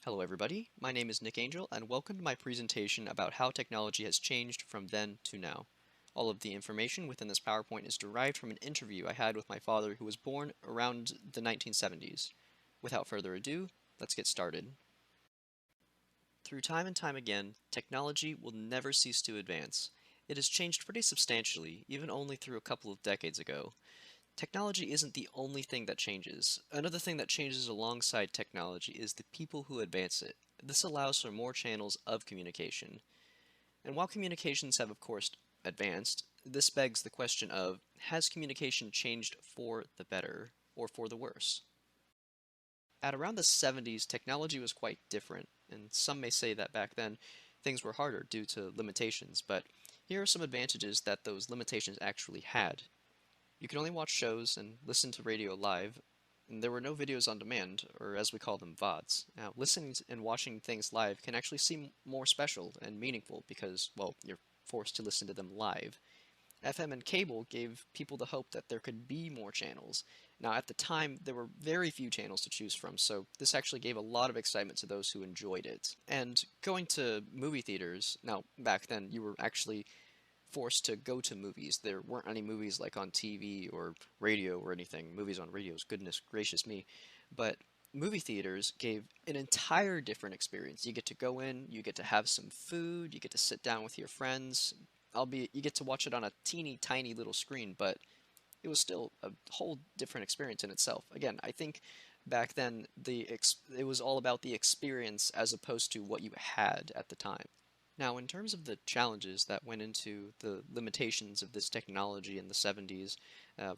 Hello everybody, my name is Nick Angel and welcome to my presentation about how technology has changed from then to now. All of the information within this PowerPoint is derived from an interview I had with my father who was born around the 1970s. Without further ado, let's get started. Through time and time again, technology will never cease to advance. It has changed pretty substantially, even only through a couple of decades ago. Technology isn't the only thing that changes. Another thing that changes alongside technology is the people who advance it. This allows for more channels of communication. And while communications have, of course, advanced, this begs the question of, has communication changed for the better or for the worse? At around the 70s, technology was quite different, and some may say that back then things were harder due to limitations, but here are some advantages that those limitations actually had. You could only watch shows and listen to radio live, and there were no videos on demand, or as we call them, VODs. Now, listening and watching things live can actually seem more special and meaningful because, well, you're forced to listen to them live. FM and cable gave people the hope that there could be more channels. Now, at the time, there were very few channels to choose from, so this actually gave a lot of excitement to those who enjoyed it. And going to movie theaters, now, back then, you were actually forced to go to movies. There weren't any movies like on TV or radio or anything. Movies on radios, goodness gracious me. But movie theaters gave an entire different experience. You get to go in, you get to have some food, you get to sit down with your friends. Albeit you get to watch it on a teeny tiny little screen, but it was still a whole different experience in itself. Again, I think back then it was all about the experience as opposed to what you had at the time. Now, in terms of the challenges that went into the limitations of this technology in the 70s,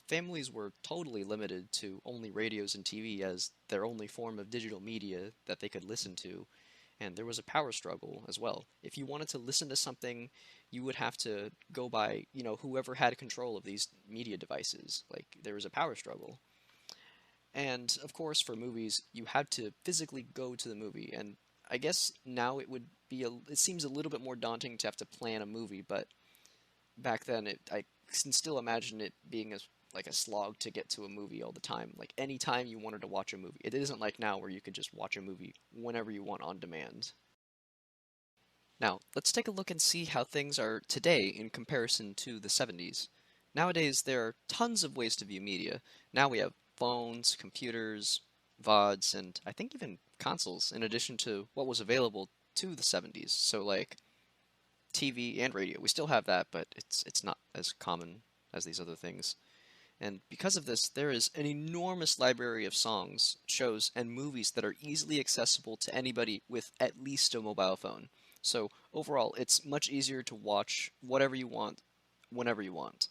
families were totally limited to only radios and TV as their only form of digital media that they could listen to. And there was a power struggle as well. If you wanted to listen to something, you would have to go by, whoever had control of these media devices. Like, there was a power struggle. And of course, for movies, you had to physically go to the movie. And I guess now it seems a little bit more daunting to have to plan a movie, but back then I can still imagine it being like a slog to get to a movie all the time. Like anytime you wanted to watch a movie. It isn't like now where you could just watch a movie whenever you want on demand. Now, let's take a look and see how things are today in comparison to the 70s. Nowadays, there are tons of ways to view media. Now we have phones, computers, VODs, and I think even consoles, in addition to what was available to the 70s. So, like TV and radio. We still have that, but it's not as common as these other things. And because of this, there is an enormous library of songs, shows, and movies that are easily accessible to anybody with at least a mobile phone. So overall, it's much easier to watch whatever you want, whenever you want.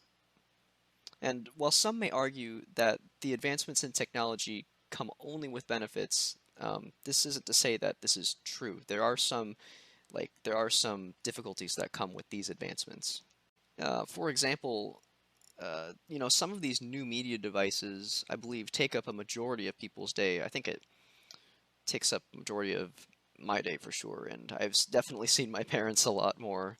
And while some may argue that the advancements in technology come only with benefits, this isn't to say that this is true. There are some difficulties that come with these advancements. For example, some of these new media devices, I believe, take up a majority of people's day. I think it takes up a majority of my day for sure, and definitely seen my parents a lot more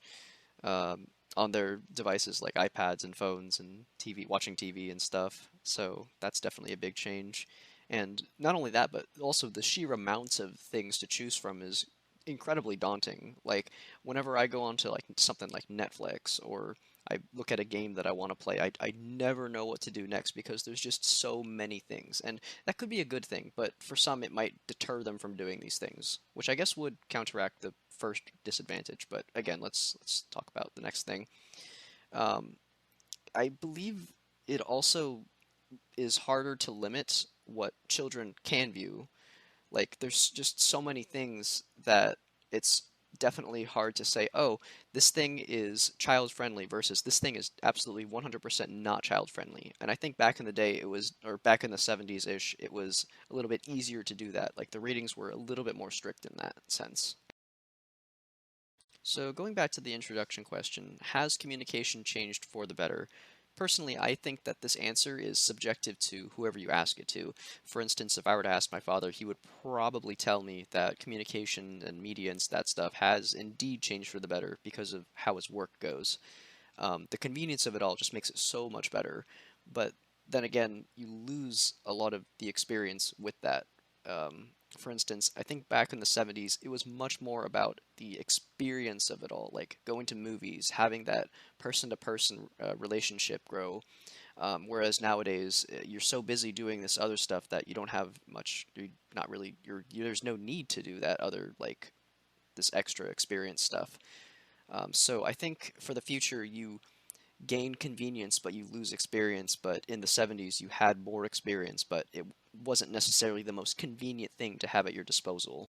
on their devices like iPads and phones and TV, watching TV and stuff. So that's definitely a big change. And not only that, but also the sheer amounts of things to choose from is incredibly daunting. Like whenever I go onto like something like Netflix or I look at a game that I want to play, I never know what to do next because there's just so many things. And that could be a good thing, but for some it might deter them from doing these things, which I guess would counteract the first disadvantage. But again, let's talk about the next thing. Um, I believe it also is harder to limit what children can view. Like, there's just so many things that it's definitely hard to say, oh, this thing is child friendly versus this thing is absolutely 100% not child friendly. And I think back in the day, or back in the 70s ish, it was a little bit easier to do that. Like, the ratings were a little bit more strict in that sense. So, going back to the introduction question, has communication changed for the better? Personally, I think that this answer is subjective to whoever you ask it to. For instance, if I were to ask my father, he would probably tell me that communication and media and that stuff has indeed changed for the better because of how his work goes. The convenience of it all just makes it so much better. But then again, you lose a lot of the experience with that. For instance, I think back in the 70s, it was much more about the experience of it all, like going to movies, having that person to person relationship grow. Whereas nowadays, you're so busy doing this other stuff that you don't have much, you're not really, there's no need to do that other, like, this extra experience stuff. So I think for the future, you gain convenience, but you lose experience. But in the 70s, you had more experience, but it wasn't necessarily the most convenient thing to have at your disposal.